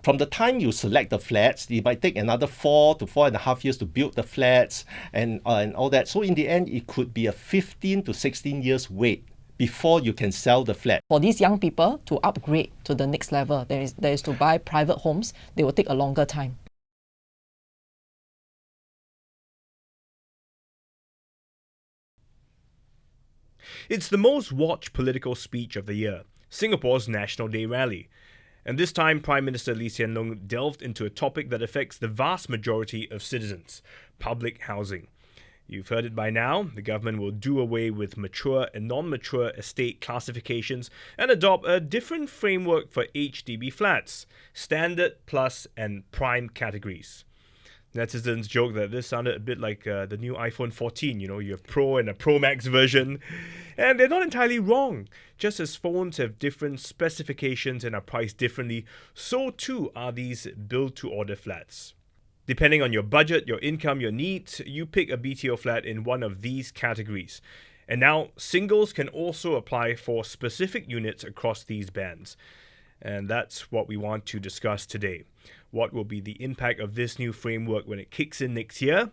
from the time you select the flats, it might take another 4 to 4.5 years to build the flats and all that. So in the end, it could be a 15 to 16 years wait before you can sell the flat. For these young people to upgrade to the next level, there is to buy private homes, they will take a longer time. It's the most watched political speech of the year, Singapore's National Day rally. And this time, Prime Minister Lee Hsien Loong delved into a topic that affects the vast majority of citizens: public housing. You've heard it by now. The government will do away with mature and non-mature estate classifications and adopt a different framework for HDB flats: standard, plus, and prime categories. Netizens joke that this sounded a bit like the new iPhone 14. You have Pro and a Pro Max version. And they're not entirely wrong. Just as phones have different specifications and are priced differently, so too are these build-to-order flats. Depending on your budget, your income, your needs, you pick a BTO flat in one of these categories. And now, singles can also apply for specific units across these bands. And that's what we want to discuss today. What will be the impact of this new framework when it kicks in next year?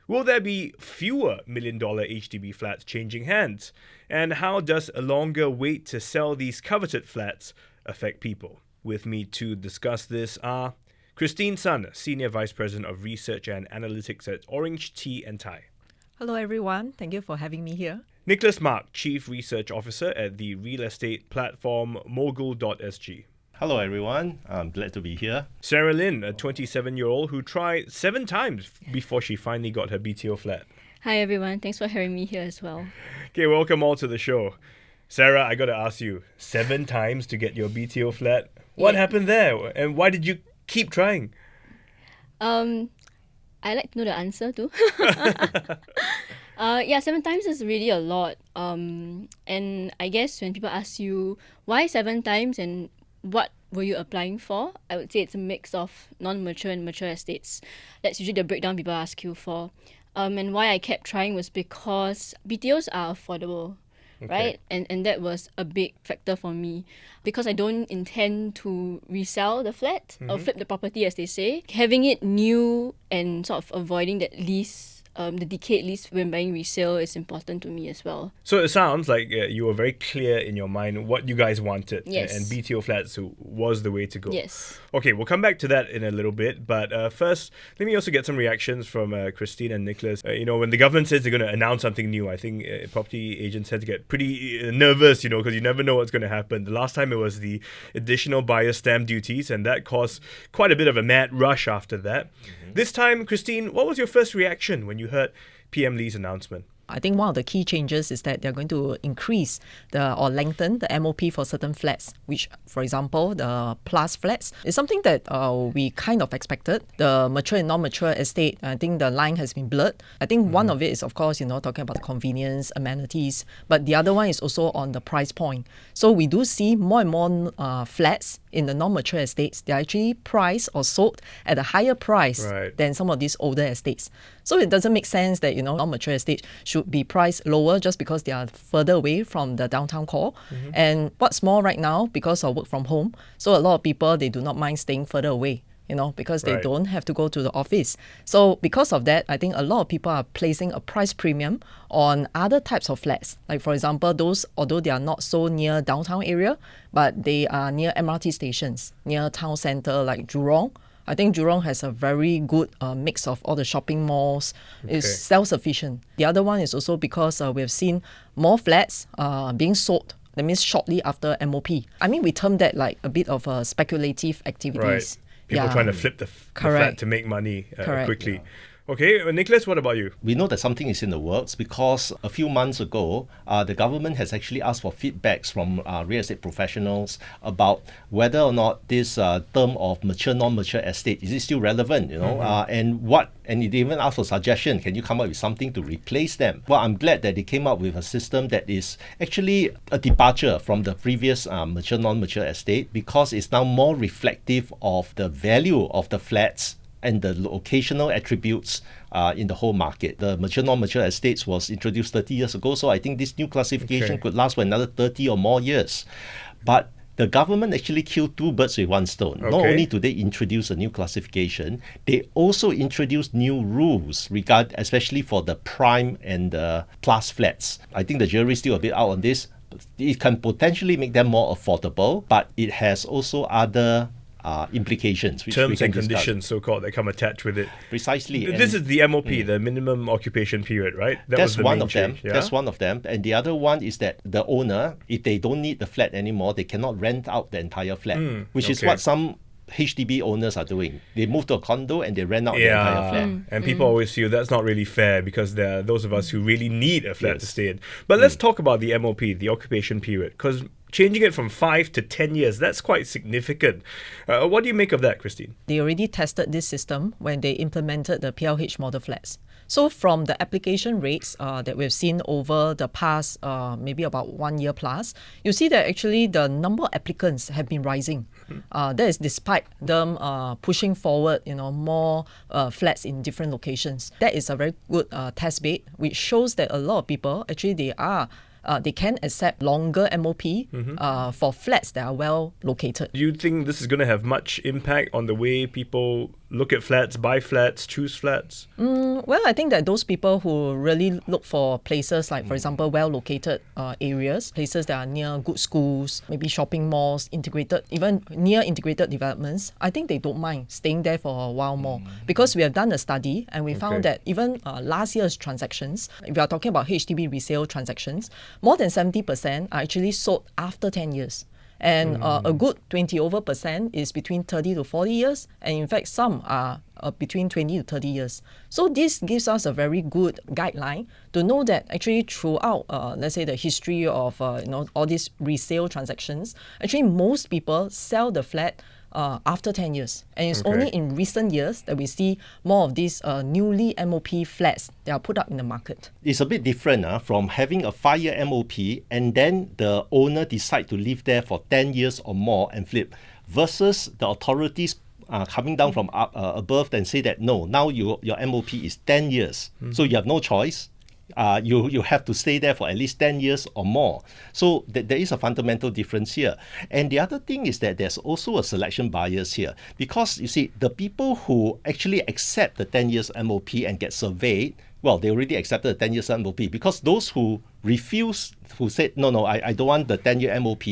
Will there be fewer million-dollar HDB flats changing hands? And how does a longer wait to sell these coveted flats affect people? With me to discuss this are Christine Sun, Senior Vice President of Research and Analytics at OrangeTee Tie. Hello everyone, thank you for having me here. Nicholas Mark, Chief Research Officer at the real estate platform MOGUL.sg. Hello everyone, I'm glad to be here. Sarah Lin, a 27-year-old who tried 7 times before she finally got her BTO flat. Hi everyone, thanks for having me here as well. Okay, welcome all to the show. Sarah, I got to ask you, 7 times to get your BTO flat? What happened there? And why did you keep trying? I like to know the answer too. 7 times is really a lot. And I guess when people ask you why 7 times and what were you applying for, I would say it's a mix of non-mature and mature estates. That's usually the breakdown people ask you for. And why I kept trying was because BTOs are affordable, right? And that was a big factor for me. Because I don't intend to resell the flat or flip the property, as they say. Having it new and sort of avoiding that lease, the decade lease when buying resale is important to me as well. So it sounds like you were very clear in your mind what you guys wanted. Yes. And BTO flats was the way to go. Yes. Okay, we'll come back to that in a little bit. But first, let me also get some reactions from Christine and Nicholas. When the government says they're going to announce something new, I think property agents tend to get pretty nervous, because you never know what's going to happen. The last time it was the additional buyer stamp duties, and that caused quite a bit of a mad rush after that. This time, Christine, what was your first reaction when you heard PM Lee's announcement? I think one of the key changes is that they're going to increase or lengthen the MOP for certain flats, which, for example, the plus flats is something that we kind of expected. The mature and non-mature estate, I think the line has been blurred. I think one of it is, of course, talking about the convenience, amenities, but the other one is also on the price point. So we do see more and more flats in the non-mature estates. They're actually priced or sold at a higher price than some of these older estates. So it doesn't make sense that, non-mature estates should be priced lower just because they are further away from the downtown core. And what's more right now, because of work from home, so a lot of people, they do not mind staying further away, because they don't have to go to the office. So because of that, I think a lot of people are placing a price premium on other types of flats. Like, for example, those, although they are not so near downtown area, but they are near MRT stations, near town center like Jurong. I think Jurong has a very good mix of all the shopping malls. It's self-sufficient. The other one is also because we've seen more flats being sold. That means shortly after MOP. I mean, we term that like a bit of speculative activities. People trying to flip the flat to make money quickly. Okay, Nicholas, what about you? We know that something is in the works because a few months ago, the government has actually asked for feedbacks from real estate professionals about whether or not this term of mature, non-mature estate, is it still relevant, and it even asked for suggestion. Can you come up with something to replace them? Well, I'm glad that they came up with a system that is actually a departure from the previous mature, non-mature estate, because it's now more reflective of the value of the flats and the locational attributes in the whole market. The mature, non-mature estates was introduced 30 years ago, so I think this new classification could last for another 30 or more years. But the government actually killed two birds with one stone. Not Okay. only do they introduce a new classification, they also introduce new rules especially for the prime and the plus flats. I think the jury's still a bit out on this. It can potentially make them more affordable, but it has also other implications, which we Terms can and discuss. conditions, so-called, that come attached with it. Precisely. This is the MOP, the minimum occupation period, right? That That's was the one main of them. change, yeah? That's one of them. And the other one is that the owner, if they don't need the flat anymore, they cannot rent out the entire flat, which is okay. what some HDB owners are doing. They move to a condo and they rent out the entire flat. And people always feel that's not really fair because there are those of us who really need a flat to stay in. But let's talk about the MOP, the occupation period, because changing it from 5 to 10 years, that's quite significant. What do you make of that, Christine? They already tested this system when they implemented the PLH model flats. So from the application rates that we've seen over the past maybe about 1 year plus, you see that actually the number of applicants have been rising. That is despite them pushing forward, more flats in different locations. That is a very good test bed, which shows that a lot of people actually they can accept longer MOP for flats that are well located. Do you think this is going to have much impact on the way people look at flats, buy flats, choose flats? Well, I think that those people who really look for places like, for example, well-located areas, places that are near good schools, maybe shopping malls, even near integrated developments, I think they don't mind staying there for a while more. Because we have done a study and we found that even last year's transactions, if we are talking about HDB resale transactions, more than 70% are actually sold after 10 years. And a good 20% is between 30 to 40 years. And in fact, some are between 20 to 30 years. So this gives us a very good guideline to know that actually throughout, let's say, the history of all these resale transactions, actually most people sell the flat after 10 years. And it's only in recent years that we see more of these newly MOP flats that are put up in the market. It's a bit different from having a 5-year MOP and then the owner decide to live there for 10 years or more and flip, versus the authorities coming down from above and say that no, now your MOP is 10 years. So you have no choice. You have to stay there for at least 10 years or more. So there is a fundamental difference here. And the other thing is that there's also a selection bias here. Because you see, the people who actually accept the 10 years MOP and get surveyed, well, they already accepted the 10 years MOP. Because those who refuse, who said, no, I don't want the 10-year MOP,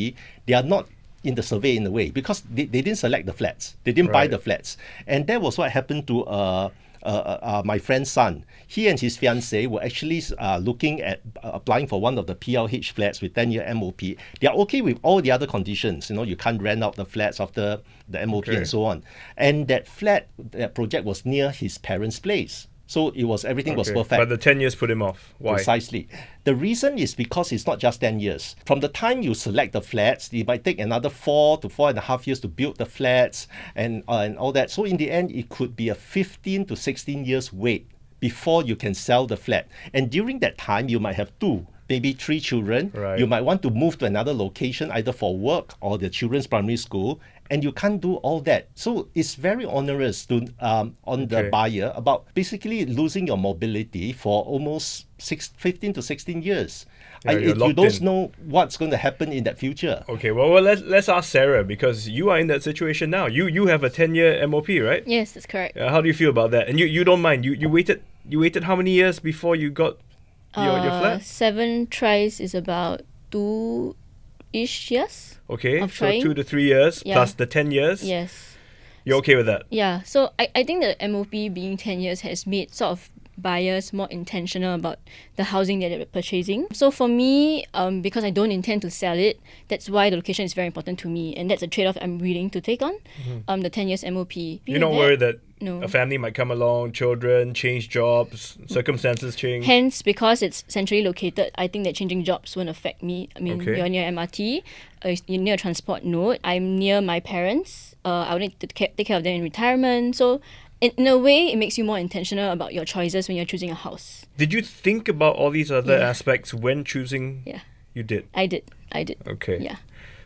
they are not in the survey in a way, because they didn't select the flats. They didn't buy the flats. And that was what happened to my friend's son. He and his fiancée were actually looking at applying for one of the PLH flats with 10-year MOP. They are okay with all the other conditions. You can't rent out the flats after the MOP and so on. And that project was near his parents' place. So everything was perfect. But the 10 years put him off. Why? Precisely. The reason is because it's not just 10 years. From the time you select the flats, it might take another 4 to 4.5 years to build the flats and all that. So in the end, it could be a 15 to 16 years wait before you can sell the flat. And during that time, you might have 2, maybe 3 children. Right. You might want to move to another location, either for work or the children's primary school. And you can't do all that. So it's very onerous on the buyer about basically losing your mobility for almost 15 to 16 years. You don't know what's going to happen in that future. Okay, well let's ask Sarah, because you are in that situation now. You have a 10-year MOP, right? Yes, that's correct. How do you feel about that? And you don't mind. You waited how many years before you got your flat? 7 tries is about 2-ish years. Okay, of so trying. 2 to 3 years plus the 10 years. Yes. You're okay with that? Yeah, so I think the MOP being 10 years has made sort of buyers more intentional about the housing that they're purchasing. So for me, because I don't intend to sell it, that's why the location is very important to me, and that's a trade-off I'm willing to take on. The 10 years MOP. You're not worried that No. a family might come along, children, change jobs, circumstances change? Hence, because it's centrally located, I think that changing jobs won't affect me. I mean, you're near MRT, you're near a transport node, I'm near my parents, I will need to take care of them in retirement. So in a way, it makes you more intentional about your choices when you're choosing a house. Did you think about all these other aspects when choosing? Yeah. You did? I did. Okay. Yeah.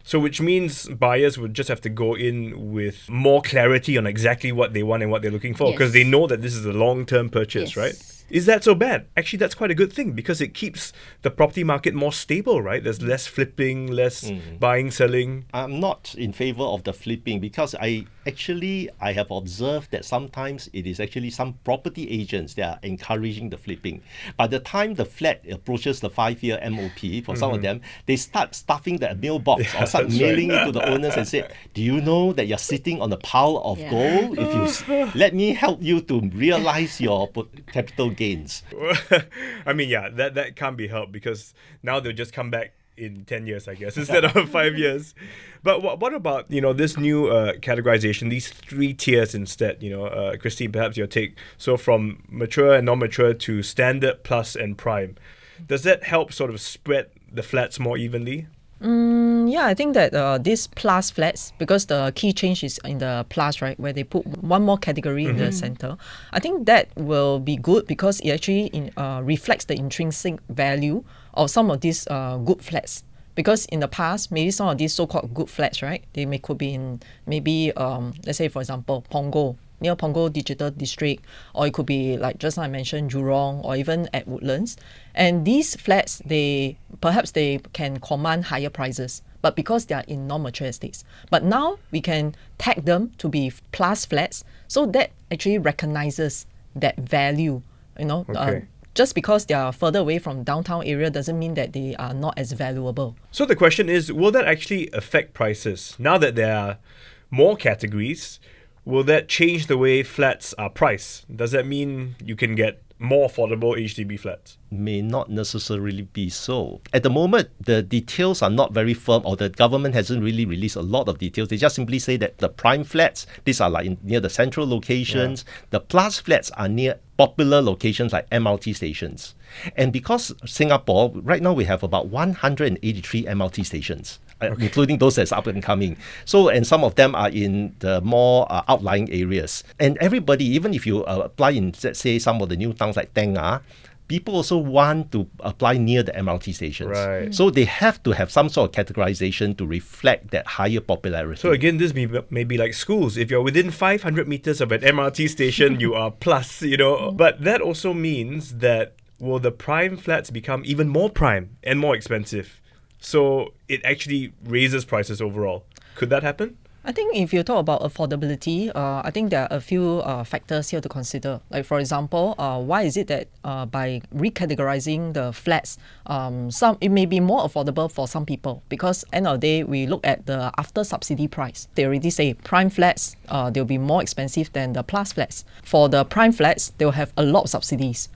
So which means buyers would just have to go in with more clarity on exactly what they want and what they're looking for, because they know that this is a long-term purchase, right? Is that so bad? Actually, that's quite a good thing because it keeps the property market more stable, right? There's less flipping, less buying, selling. I'm not in favor of the flipping because I have observed that sometimes it is actually some property agents that are encouraging the flipping. By the time the flat approaches the 5-year MOP, for some of them, they start stuffing the mailbox or start that's mailing it to the owners and say, do you know that you're sitting on a pile of gold? If you let me help you to realize your capital gains. I mean, yeah, that can't be helped because now they'll just come back in 10 years, I guess, instead of 5 years. But what about, this new categorization, these 3 tiers instead, Christine, perhaps your take. So from mature and non-mature to standard, plus and prime. Does that help sort of spread the flats more evenly? Yeah, I think that these plus flats, because the key change is in the plus, right, where they put one more category in the center. I think that will be good because it actually reflects the intrinsic value of some of these good flats. Because in the past, maybe some of these so-called good flats, right, could be in maybe, let's say, for example, Punggol, near Punggol Digital District, or it could be like just now I mentioned Jurong, or even at Woodlands. And these flats, perhaps they can command higher prices, but because they are in non-mature estates. But now we can tag them to be plus flats, so that actually recognizes that value, Okay. just because they are further away from downtown area doesn't mean that they are not as valuable. So the question is, will that actually affect prices? Now that there are more categories, will that change the way flats are priced? Does that mean you can get more affordable HDB flats? May not necessarily be so. At the moment, the details are not very firm, or the government hasn't really released a lot of details. They just simply say that the prime flats, these are like near the central locations. The plus flats are near popular locations like MRT stations. And because Singapore, right now we have about 183 MRT stations. Including those that's up and coming. So, and some of them are in the more outlying areas. And everybody, even if you apply in, let's say, some of the new towns like Tengah, people also want to apply near the MRT stations. Right. So they have to have some sort of categorization to reflect that higher popularity. So again, this may be like schools. If you're within 500 meters of an MRT station, you are plus, But that also means that will the prime flats become even more prime and more expensive? So it actually raises prices overall. Could that happen? I think if you talk about affordability, I think there are a few factors here to consider. Like, for example, why is it that by recategorizing the flats, it may be more affordable for some people? Because end of the day, we look at the after subsidy price. They already say prime flats, they'll be more expensive than the plus flats. For the prime flats, they'll have a lot of subsidies.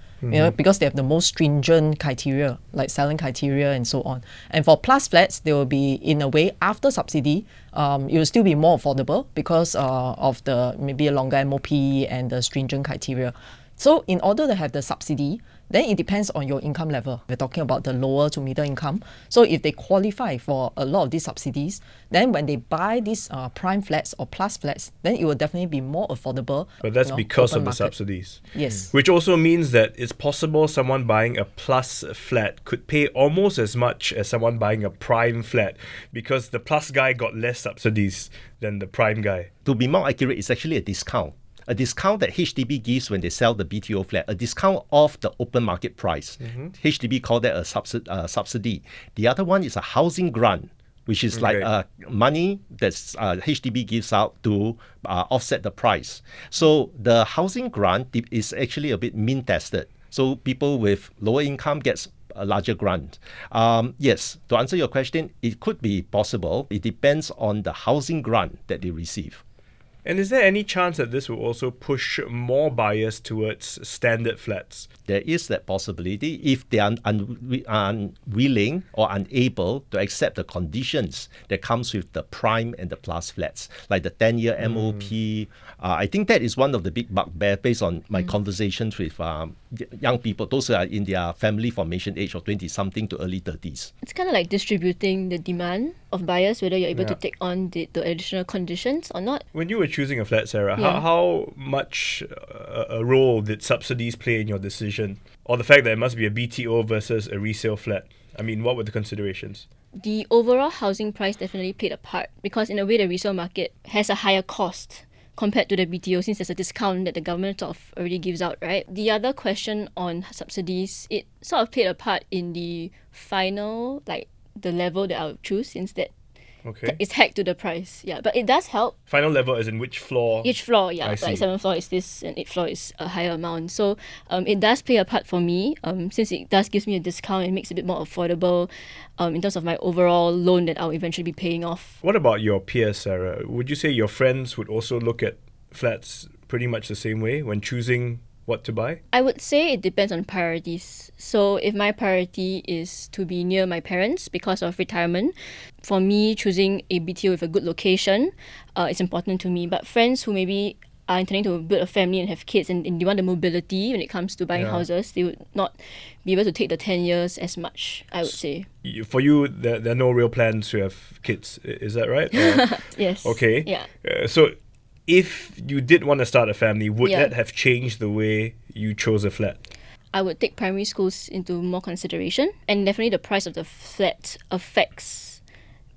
Because they have the most stringent criteria, like selling criteria and so on. And for plus flats, they will be, in a way, after subsidy, it will still be more affordable because of the maybe a longer MOP and the stringent criteria. So in order to have the subsidy, then it depends on your income level. We're talking about the lower to middle income. So if they qualify for a lot of these subsidies, then when they buy these prime flats or plus flats, then it will definitely be more affordable. But that's because of open the market. subsidies. Yes. Which also means that it's possible someone buying a plus flat could pay almost as much as someone buying a prime flat because the plus guy got less subsidies than the prime guy. To be more accurate, it's actually a discount. A discount that HDB gives when they sell the BTO flat, a discount off the open market price. HDB call that a subsidy. The other one is a housing grant, which is like money that HDB gives out to offset the price. So the housing grant is actually a bit mean tested. So people with lower income gets a larger grant. Yes, to answer your question, it could be possible. It depends on the housing grant that they receive. And is there any chance that this will also push more buyers towards standard flats? There is that possibility if they are unwilling or unable to accept the conditions that comes with the prime and the plus flats, like the 10-year MOP. I think that is one of the big bugbear based on my conversations with young people, those who are in their family formation age of 20-something to early 30s. It's kind of like distributing the demand of buyers, whether you're able to take on the additional conditions or not. When you were choosing a flat, Sarah, Yeah. how much a role did subsidies play in your decision? Or the fact that it must be a BTO versus a resale flat? I mean, what were the considerations? The overall housing price definitely played a part because in a way the resale market has a higher cost compared to the BTO, since there's a discount that the government sort of already gives out, right? The other question on subsidies, it sort of played a part in the final, like the level that I would choose, since that Okay. it's tagged to the price. Yeah, but it does help. Final level is in which floor? Each floor, yeah, I see. like 7th floor is this and 8th floor is a higher amount. So it does play a part for me, since it does gives me a discount and makes it a bit more affordable in terms of my overall loan that I'll eventually be paying off. What about your peers, Sarah? Would you say your friends would also look at flats pretty much the same way when choosing what to buy? I would say it depends on priorities. So if my priority is to be near my parents because of retirement, for me choosing a BTO with a good location, it's important to me. But friends who maybe are intending to build a family and have kids and they want the mobility when it comes to buying houses, they would not be able to take the 10 years as much, I would say. For you, there are no real plans to have kids. Is that right? Or- Yes. Okay. Yeah. So if you did want to start a family, would Yeah. that have changed the way you chose a flat? I would take primary schools into more consideration, and definitely the price of the flat affects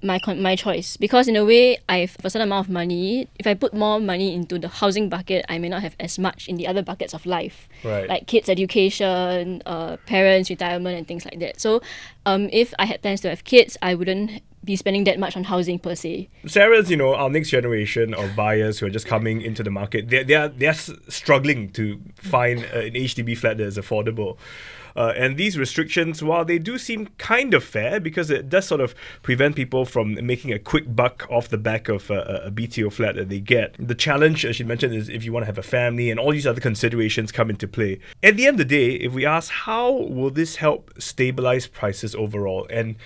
my choice, because in a way I have a certain amount of money. If I put more money into the housing bucket, I may not have as much in the other buckets of life, Right. like kids education, parents retirement and things like that. So if I had plans to have kids, I wouldn't be spending that much on housing per se. Sarah's, our next generation of buyers who are just coming into the market, they're struggling to find an HDB flat that is affordable. And these restrictions, while they do seem kind of fair, because it does sort of prevent people from making a quick buck off the back of a BTO flat that they get. The challenge, as she mentioned, is if you want to have a family and all these other considerations come into play. At the end of the day, if we ask how will this help stabilize prices overall and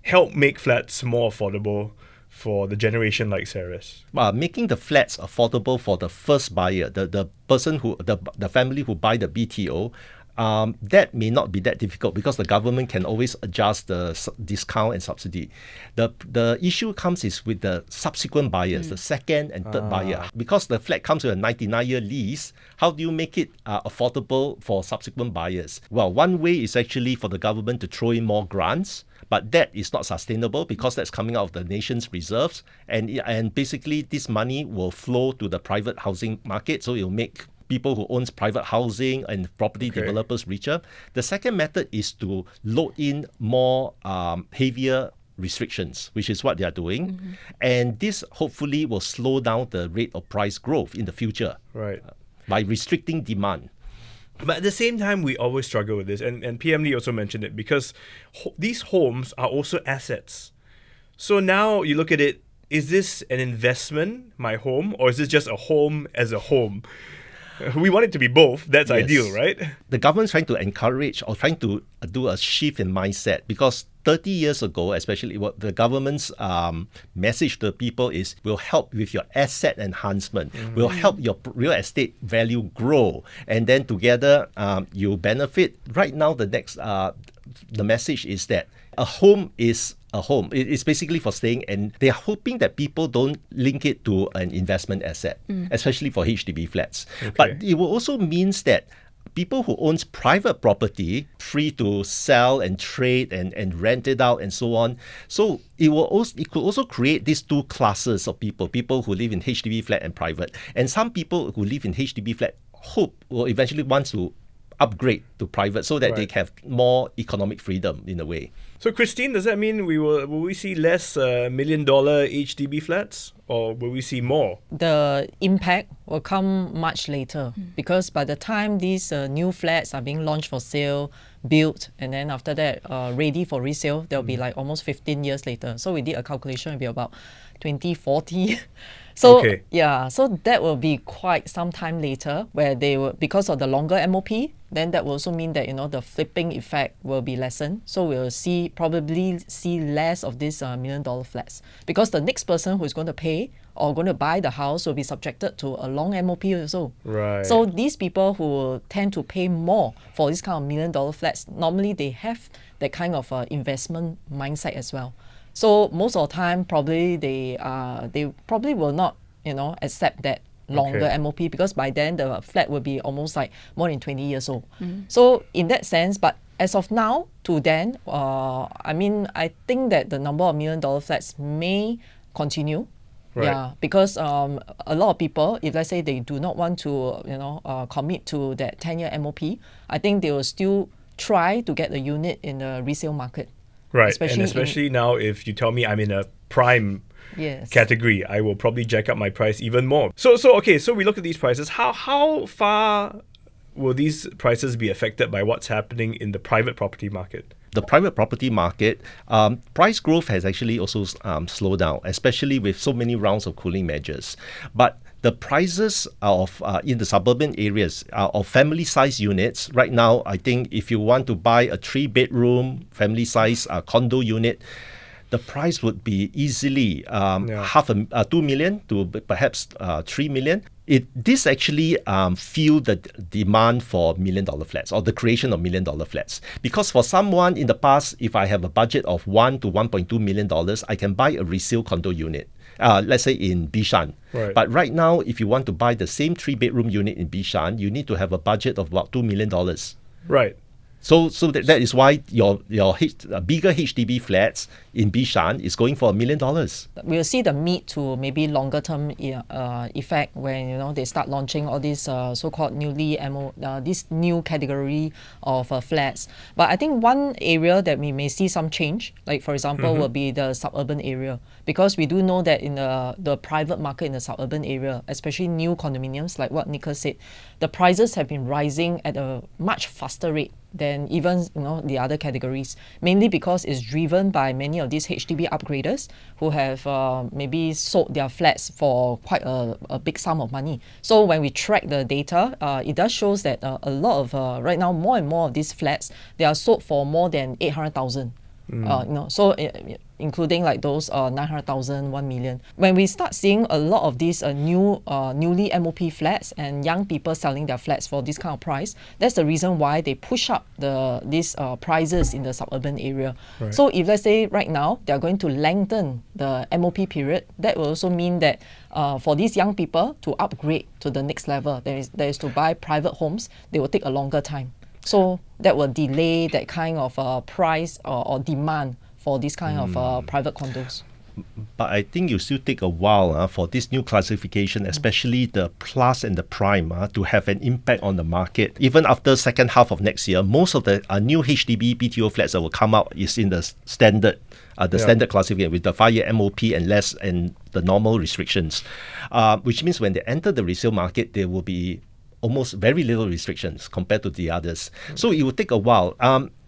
help make flats more affordable for the generation like Sarah's? Making the flats affordable for the first buyer, the person who the family who buy the BTO, that may not be that difficult because the government can always adjust the discount and subsidy. The issue comes is with the subsequent buyers, the second and third buyer. Because the flat comes with a 99-year lease, how do you make it affordable for subsequent buyers? Well, one way is actually for the government to throw in more grants, but that is not sustainable because that's coming out of the nation's reserves. And basically this money will flow to the private housing market, so it will make people who owns private housing and property developers richer. The second method is to load in more heavier restrictions, which is what they are doing. And this hopefully will slow down the rate of price growth in the future. Right. By restricting demand. But at the same time, we always struggle with this. And PM Lee also mentioned it because these homes are also assets. So now you look at it, is this an investment, my home, or is this just a home as a home? We want it to be both. That's Yes. ideal, right? The government's trying to encourage or trying to do a shift in mindset because 30 years ago, especially what the government's message to the people is, we'll help with your asset enhancement. We'll help your real estate value grow. And then together, you benefit. Right now, the message is that a home is a home. It's basically for staying, and they are hoping that people don't link it to an investment asset, especially for HDB flats. But it will also means that people who owns private property free to sell and trade and rent it out and so on. So it could also create these two classes of people who live in HDB flat and private. And some people who live in HDB flat will eventually want to upgrade to private so that they can have more economic freedom in a way. So Christine, does that mean will we see less $1 million HDB flats, or will we see more? The impact will come much later because by the time these new flats are being launched for sale, built, and then after that ready for resale, there'll be like almost 15 years later. So we did a calculation, it'll be about 2040. So so that will be quite some time later where they will, because of the longer MOP, then that will also mean that the flipping effect will be lessened. So we'll probably see less of these $1 million flats because the next person who is going to pay or going to buy the house will be subjected to a long MOP also. Right. So these people who tend to pay more for this kind of $1 million flats, normally they have that kind of investment mindset as well. So most of the time, probably they probably will not, accept that longer MOP because by then the flat will be almost like more than 20 years old. So in that sense, but as of now to then, I think that the number of $1 million flats may continue Right. Yeah, because a lot of people, if let's say they do not want to, commit to that 10-year MOP, I think they will still try to get the unit in the resale market. Right. Especially And especially now, if you tell me I'm in a prime Yes. category, I will probably jack up my price even more. So okay, so we look at these prices. How far will these prices be affected by what's happening in the private property market? The private property market, price growth has actually also slowed down, especially with so many rounds of cooling measures. But the prices of in the suburban areas of family-size units right now, I think if you want to buy a 3-bedroom family-size condo unit, the price would be easily half 2 million to perhaps 3 million. This actually fuel the demand for $1 million flats or the creation of $1 million flats. Because for someone in the past, if I have a budget of $1 to $1.2 million, I can buy a resale condo unit. Let's say in Bishan. Right. But right now, if you want to buy the same 3-bedroom unit in Bishan, you need to have a budget of about $2 million. Right. So that is why your bigger HDB flats in Bishan is going for $1 million. We'll see the mid to maybe longer term effect when they start launching all these so-called this new category of flats. But I think one area that we may see some change, like for example, will be the suburban area, because we do know that in the private market in the suburban area, especially new condominiums, like what Nicholas said, the prices have been rising at a much faster rate than even the other categories, mainly because it's driven by many of these HDB upgraders who have maybe sold their flats for quite a big sum of money. So when we track the data, it does shows that a lot of right now more and more of these flats, they are sold for more than 800,000. So including like those 900,000, 1 million. When we start seeing a lot of these newly MOP flats and young people selling their flats for this kind of price, that's the reason why they push up these prices in the suburban area. Right. So if let's say right now they're going to lengthen the MOP period, that will also mean that for these young people to upgrade to the next level, there is to buy private homes, they will take a longer time. So that will delay that kind of price or demand for this kind of private condos. But I think you still take a while for this new classification, especially the plus and the prime, to have an impact on the market. Even after second half of next year, most of the new HDB BTO flats that will come out is in the standard standard classification with the 5-year MOP and less and the normal restrictions, which means when they enter the resale market, there will be almost very little restrictions compared to the others. So it will take a while.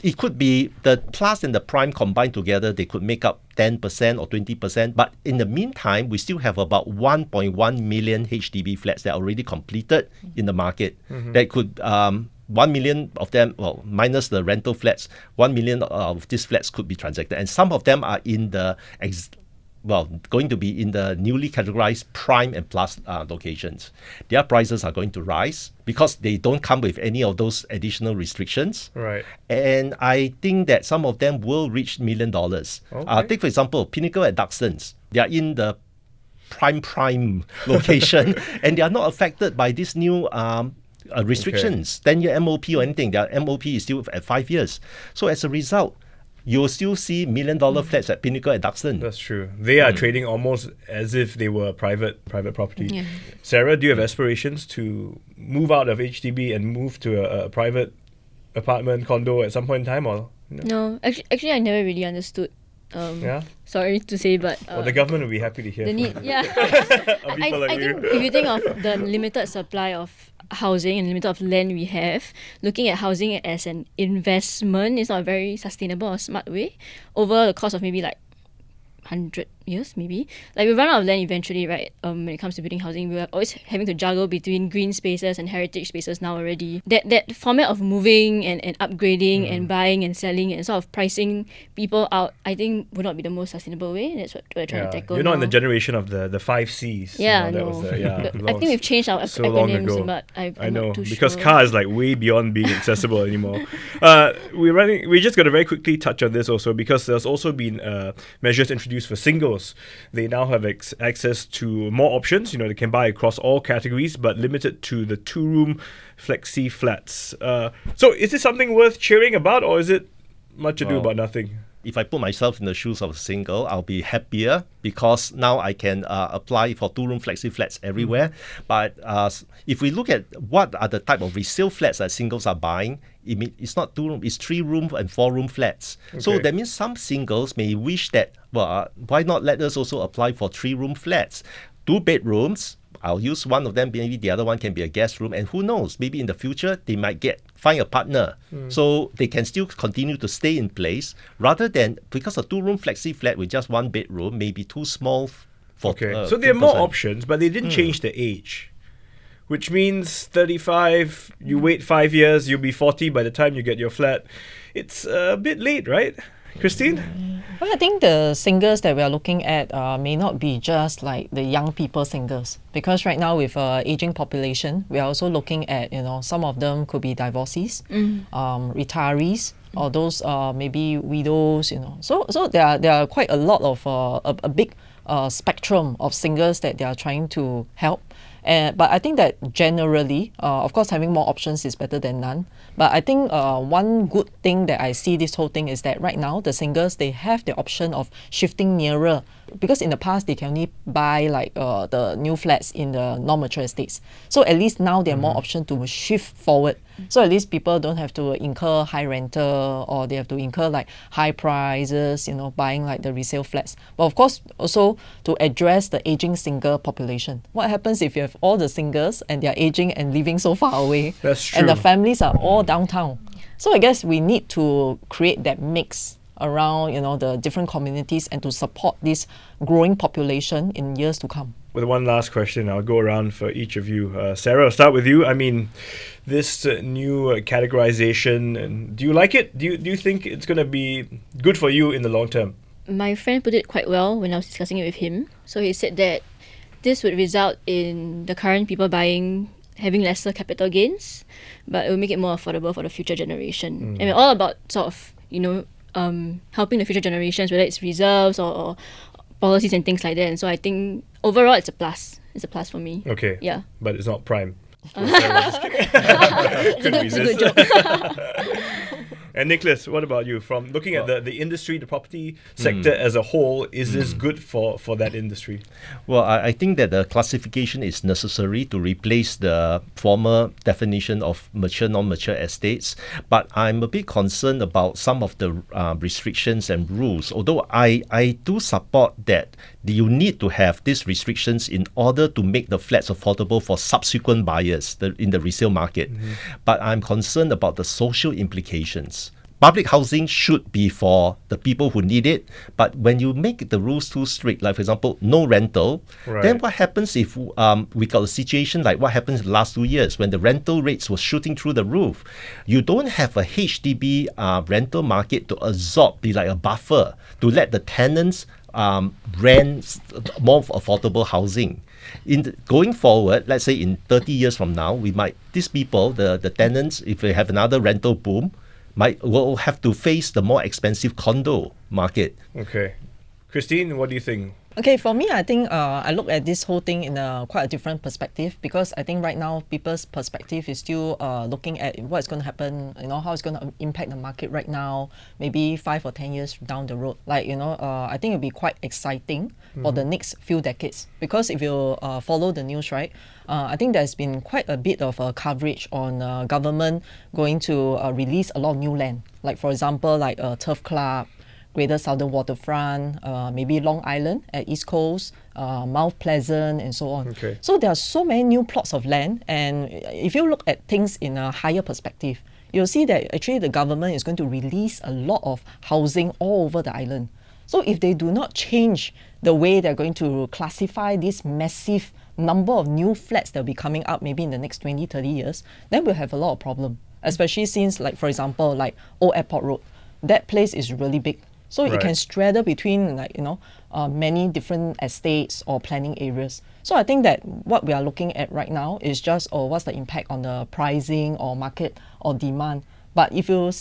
It could be the plus and the prime combined together, they could make up 10% or 20%. But in the meantime, we still have about 1.1 million HDB flats that are already completed in the market. That could 1 million of them, well, minus the rental flats, 1 million of these flats could be transacted. And some of them are in the going to be in the newly categorized prime and plus locations. Their prices are going to rise because they don't come with any of those additional restrictions. Right. And I think that some of them will reach $1 million. Okay. Take, for example, Pinnacle at Duxtons. They are in the prime location and they are not affected by this new restrictions, 10-year MOP or anything. Their MOP is still at 5 years. So as a result, you'll still see $1 million flats at Pinnacle at Duxton. That's true. They are trading almost as if they were private property. Yeah. Sarah, do you have aspirations to move out of HDB and move to a private apartment condo at some point in time, or No, actually, I never really understood. Yeah. Sorry to say, but Well, the government will be happy to hear. the from need. Yeah. people like I you. think if you think of the limited supply of housing and limited of land we have, looking at housing as an investment is not a very sustainable or smart way over the course of maybe like 100 years, maybe. Like we run out of land eventually, right? When it comes to building housing, we're always having to juggle between green spaces and heritage spaces now already. That format of moving and upgrading and buying and selling and sort of pricing people out, I think would not be the most sustainable way. That's what we're trying to tackle. You're not in the now. generation of the 5 Cs. Yeah, that no. was I think we've changed our so long acronyms, ago. but I I'm know, not too because sure. car is like way beyond being accessible anymore. We just got to very quickly touch on this also, because there's also been measures introduced for singles. They now have access to more options. They can buy across all categories, but limited to the 2-room flexi flats. So is this something worth cheering about, or is it much ado about nothing? If I put myself in the shoes of a single, I'll be happier because now I can apply for 2-room flexi flats everywhere. But if we look at what are the type of resale flats that singles are buying, it's not 2-room, it's 3-room and 4-room flats. So that means some singles may wish that, why not let us also apply for 3-room flats? 2 bedrooms, I'll use one of them, maybe the other one can be a guest room, and who knows, maybe in the future they might find a partner, so they can still continue to stay in place, rather than, because a 2-room flexi flat with just 1 bedroom may be too small for so there are more person. options, but they didn't change the age, which means 35, you wait 5 years, you'll be 40 by the time you get your flat. It's a bit late, right, Christine? Well, I think the singles that we are looking at may not be just like the young people singles, because right now with aging population, we are also looking at, some of them could be divorcees, retirees, or those maybe widows, So there are quite a lot of a big spectrum of singles that they are trying to help. But I think that generally, of course, having more options is better than none. But I think one good thing that I see this whole thing is that right now, the singles, they have the option of shifting nearer. Because in the past, they can only buy like the new flats in the non-mature estates. So at least now there are more options to shift forward. So at least people don't have to incur high rental, or they have to incur like high prices, buying like the resale flats. But of course, also to address the aging single population. What happens if you have all the singles and they're aging and living so far away? That's true. And the families are all downtown. So I guess we need to create that mix around, the different communities and to support this growing population in years to come. With one last question, I'll go around for each of you. Sarah, I'll start with you. I mean, this new categorisation, and do you like it? Do you think it's going to be good for you in the long term? My friend put it quite well when I was discussing it with him. So he said that this would result in the current people having lesser capital gains, but it will make it more affordable for the future generation. And we're all about sort of, helping the future generations, whether it's reserves or policies and things like that. And so I think overall it's a plus. It's a plus for me. Okay. Yeah. But it's not prime. It's a good joke. And Nicholas, what about you? From looking at the industry, the property sector as a whole, is this good for that industry? Well, I think that the classification is necessary to replace the former definition of mature, non-mature estates. But I'm a bit concerned about some of the restrictions and rules. Although I do support that you need to have these restrictions in order to make the flats affordable for subsequent buyers in the resale market. But I'm concerned about the social implications. Public housing should be for the people who need it, but when you make the rules too strict, like for example, no rental, then what happens if we got a situation like what happened in the last 2 years when the rental rates were shooting through the roof? You don't have a HDB rental market to absorb, be like a buffer, to let the tenants rent more affordable housing. Going forward, let's say in 30 years from now, these people, the tenants, if we have another rental boom, will have to face the more expensive condo market. Okay. Christine, what do you think? Okay, for me, I think I look at this whole thing in quite a different perspective, because I think right now people's perspective is still looking at what's going to happen, how it's going to impact the market right now, maybe 5 or 10 years down the road. Like, I think it'll be quite exciting for the next few decades, because if you follow the news, right, I think there's been quite a bit of coverage on government going to release a lot of new land. Like, for example, like Turf Club, Greater Southern Waterfront, maybe Long Island at East Coast, Mount Pleasant, and so on. Okay. So there are so many new plots of land, and if you look at things in a higher perspective, you'll see that actually the government is going to release a lot of housing all over the island. So if they do not change the way they're going to classify this massive number of new flats that will be coming up maybe in the next 20, 30 years, then we'll have a lot of problem, especially since, like, for example, like Old Airport Road, that place is really big. So it can straddle between many different estates or planning areas. So I think that what we are looking at right now is just what's the impact on the pricing or market or demand. But if you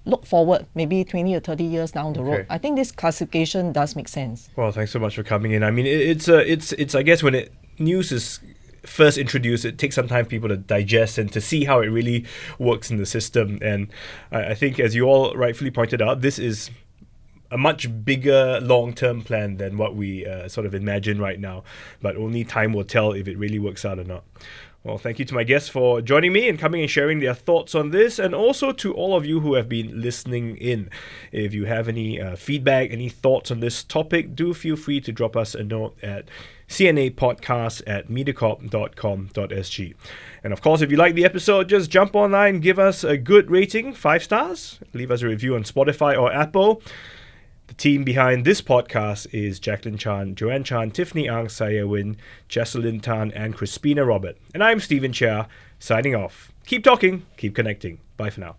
look forward, maybe 20 or 30 years down the road, I think this classification does make sense. Well, thanks so much for coming in. I mean, it's I guess when news is first introduced, it takes some time for people to digest and to see how it really works in the system. And I think, as you all rightfully pointed out, this is a much bigger long-term plan than what we sort of imagine right now. But only time will tell if it really works out or not. Well, thank you to my guests for joining me and coming and sharing their thoughts on this, and also to all of you who have been listening in. If you have any feedback, any thoughts on this topic, do feel free to drop us a note at cnapodcast@mediacorp.com.sg. And of course, if you like the episode, just jump online, give us a good rating, 5 stars, leave us a review on Spotify or Apple. The team behind this podcast is Jacqueline Chan, Joanne Chan, Tiffany Ang, Sarah Lin, Jesselyn Tan, and Crispina Robert. And I'm Stephen Chia, signing off. Keep talking, keep connecting. Bye for now.